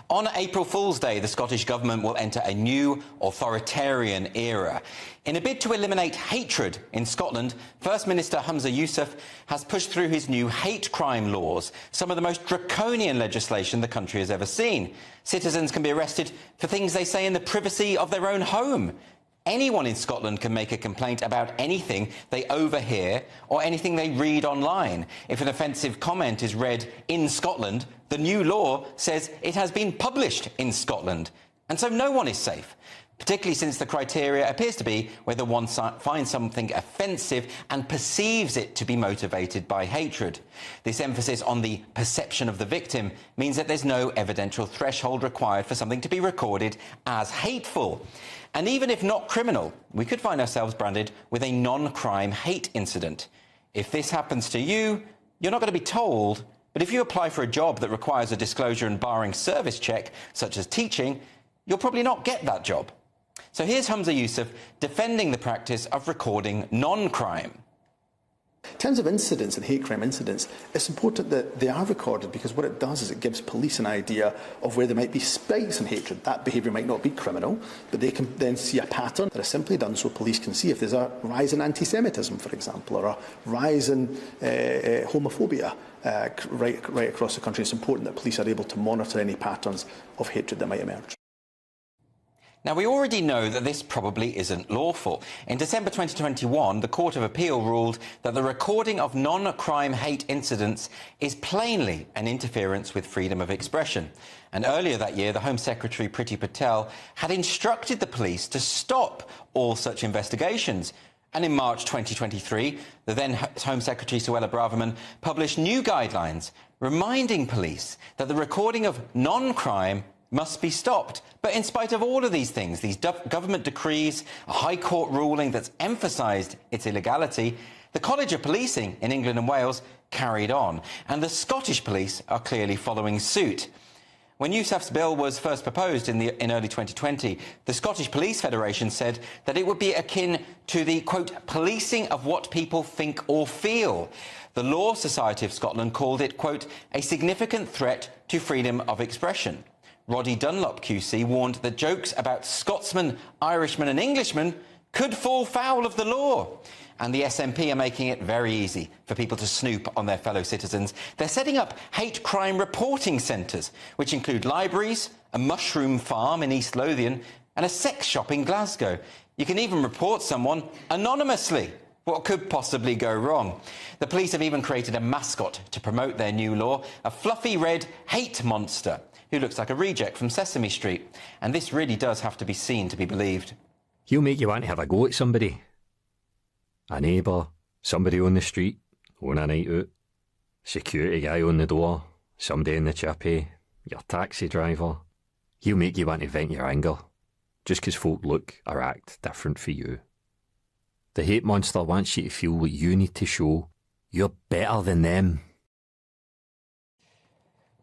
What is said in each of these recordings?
On April Fool's Day, the Scottish Government will enter a new authoritarian era. In a bid to eliminate hatred in Scotland, First Minister Humza Yousaf has pushed through his new hate crime laws, some of the most draconian legislation the country has ever seen. Citizens can be arrested for things they say in the privacy of their own home. Anyone in Scotland can make a complaint about anything they overhear or anything they read online. If an offensive comment is read in Scotland, the new law says it has been published in Scotland. And so no one is safe, particularly since the criteria appears to be whether one finds something offensive and perceives it to be motivated by hatred. This emphasis on the perception of the victim means that there's no evidential threshold required for something to be recorded as hateful. And even if not criminal, we could find ourselves branded with a non-crime hate incident. If this happens to you, you're not going to be told, but if you apply for a job that requires a disclosure and barring service check, such as teaching, you'll probably not get that job. So here's Humza Yousaf defending the practice of recording non-crime. In terms of incidents and hate crime incidents, it's important that they are recorded, because what it does is it gives police an idea of where there might be spikes in hatred. That behaviour might not be criminal, but they can then see a pattern that is simply done so police can see if there's a rise in anti-Semitism, for example, or a rise in homophobia right across the country. It's important that police are able to monitor any patterns of hatred that might emerge. Now, we already know that this probably isn't lawful. In December 2021, the Court of Appeal ruled that the recording of non-crime hate incidents is plainly an interference with freedom of expression. And earlier that year, the Home Secretary, Priti Patel, had instructed the police to stop all such investigations. And in March 2023, the then Home Secretary, Suella Braverman, published new guidelines reminding police that the recording of non-crime must be stopped. But in spite of all of these things, these government decrees, a High Court ruling that's emphasised its illegality, the College of Policing in England and Wales carried on, and the Scottish Police are clearly following suit. When Yousaf's bill was first proposed in early 2020, the Scottish Police Federation said that it would be akin to the, quote, policing of what people think or feel. The Law Society of Scotland called it, quote, a significant threat to freedom of expression. Roddy Dunlop QC warned that jokes about Scotsmen, Irishmen and Englishmen could fall foul of the law. And the SNP are making it very easy for people to snoop on their fellow citizens. They're setting up hate crime reporting centres, which include libraries, a mushroom farm in East Lothian and a sex shop in Glasgow. You can even report someone anonymously. What could possibly go wrong? The police have even created a mascot to promote their new law, a fluffy red hate monster who looks like a reject from Sesame Street. And this really does have to be seen to be believed. He'll make you want to have a go at somebody. A neighbour, somebody on the street, on a night out, security guy on the door, somebody in the chippy, your taxi driver. He'll make you want to vent your anger, just 'cause folk look or act different for you. The hate monster wants you to feel what you need to show. You're better than them.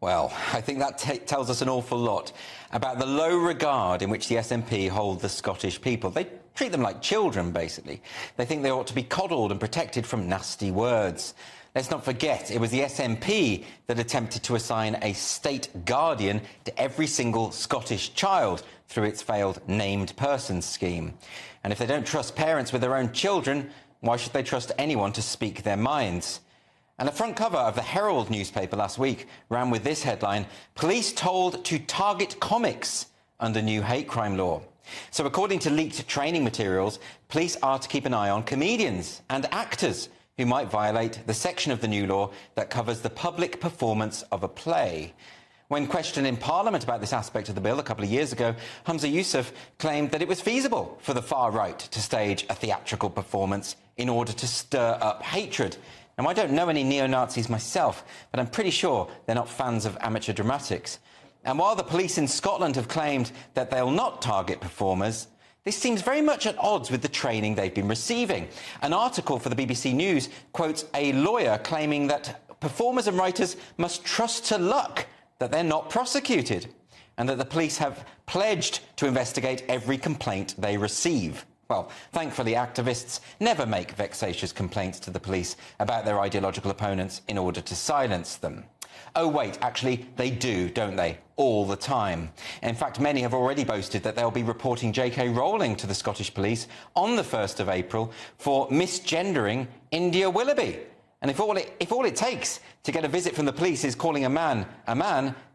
Well, I think that tells us an awful lot about the low regard in which the SNP hold the Scottish people. They treat them like children, basically. They think they ought to be coddled and protected from nasty words. Let's not forget, it was the SNP that attempted to assign a state guardian to every single Scottish child through its failed named persons scheme. And if they don't trust parents with their own children, why should they trust anyone to speak their minds? And the front cover of the Herald newspaper last week ran with this headline, police told to target comics under new hate crime law. So according to leaked training materials, police are to keep an eye on comedians and actors who might violate the section of the new law that covers the public performance of a play. When questioned in Parliament about this aspect of the bill a couple of years ago, Humza Yousaf claimed that it was feasible for the far right to stage a theatrical performance in order to stir up hatred. Now, I don't know any neo-Nazis myself, but I'm pretty sure they're not fans of amateur dramatics. And while the police in Scotland have claimed that they'll not target performers, this seems very much at odds with the training they've been receiving. An article for the BBC News quotes a lawyer claiming that performers and writers must trust to luck that they're not prosecuted, and that the police have pledged to investigate every complaint they receive. Well, thankfully, activists never make vexatious complaints to the police about their ideological opponents in order to silence them. Oh wait, actually they do, don't they? All the time. In fact, many have already boasted that they'll be reporting J.K. Rowling to the Scottish Police on the 1st of April for misgendering India Willoughby. And if all it takes to get a visit from the police is calling a man,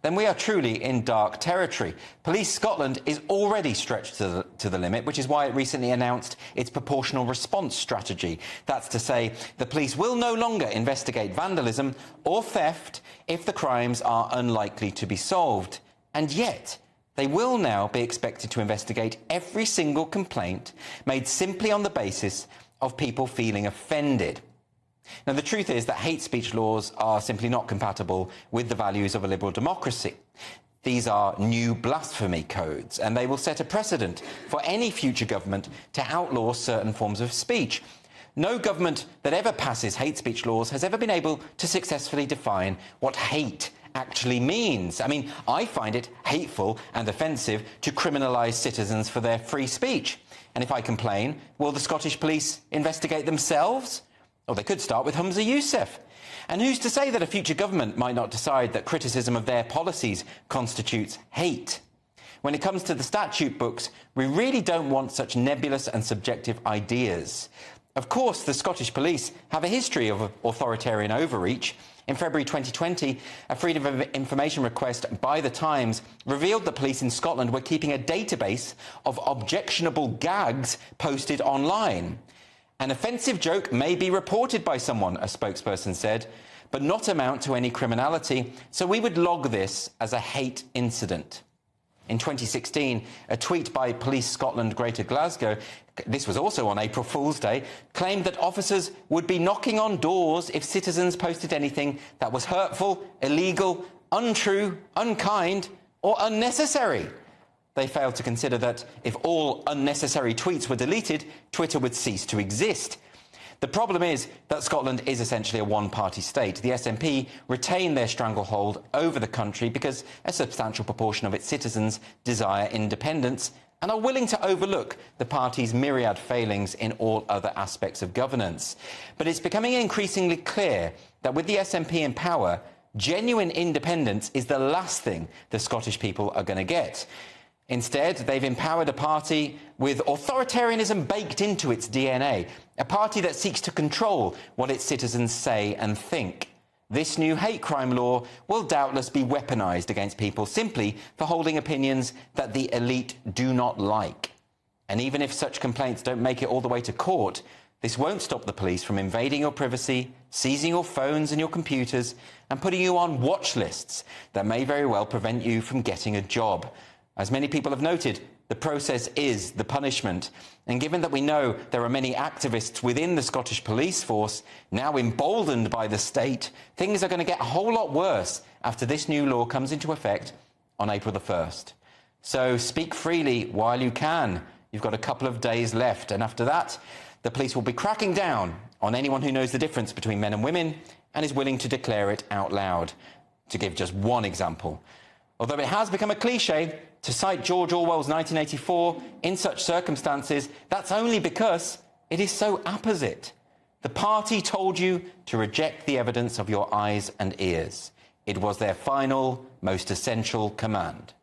then we are truly in dark territory. Police Scotland is already stretched to the limit, which is why it recently announced its proportional response strategy. That's to say, the police will no longer investigate vandalism or theft if the crimes are unlikely to be solved. And yet, they will now be expected to investigate every single complaint made simply on the basis of people feeling offended. Now, the truth is that hate speech laws are simply not compatible with the values of a liberal democracy. These are new blasphemy codes, and they will set a precedent for any future government to outlaw certain forms of speech. No government that ever passes hate speech laws has ever been able to successfully define what hate actually means. I mean, I find it hateful and offensive to criminalise citizens for their free speech. And if I complain, will the Scottish Police investigate themselves? Or they could start with Humza Yousaf. And who's to say that a future government might not decide that criticism of their policies constitutes hate? When it comes to the statute books, we really don't want such nebulous and subjective ideas. Of course, the Scottish Police have a history of authoritarian overreach. In February 2020, a Freedom of Information request by The Times revealed that police in Scotland were keeping a database of objectionable gags posted online. An offensive joke may be reported by someone, a spokesperson said, but not amount to any criminality, so we would log this as a hate incident. In 2016, a tweet by Police Scotland Greater Glasgow, this was also on April Fool's Day, claimed that officers would be knocking on doors if citizens posted anything that was hurtful, illegal, untrue, unkind, or unnecessary. They failed to consider that if all unnecessary tweets were deleted, Twitter would cease to exist. The problem is that Scotland is essentially a one-party state. The SNP retain their stranglehold over the country because a substantial proportion of its citizens desire independence and are willing to overlook the party's myriad failings in all other aspects of governance. But it's becoming increasingly clear that with the SNP in power, genuine independence is the last thing the Scottish people are going to get. Instead, they've empowered a party with authoritarianism baked into its DNA, a party that seeks to control what its citizens say and think. This new hate crime law will doubtless be weaponised against people simply for holding opinions that the elite do not like. And even if such complaints don't make it all the way to court, this won't stop the police from invading your privacy, seizing your phones and your computers, and putting you on watch lists that may very well prevent you from getting a job. As many people have noted, the process is the punishment. And given that we know there are many activists within the Scottish police force now emboldened by the state, things are going to get a whole lot worse after this new law comes into effect on April the 1st. So speak freely while you can. You've got a couple of days left. And after that, the police will be cracking down on anyone who knows the difference between men and women and is willing to declare it out loud. To give just one example. Although it has become a cliché to cite George Orwell's 1984 in such circumstances, that's only because it is so apposite. The party told you to reject the evidence of your eyes and ears. It was their final, most essential command.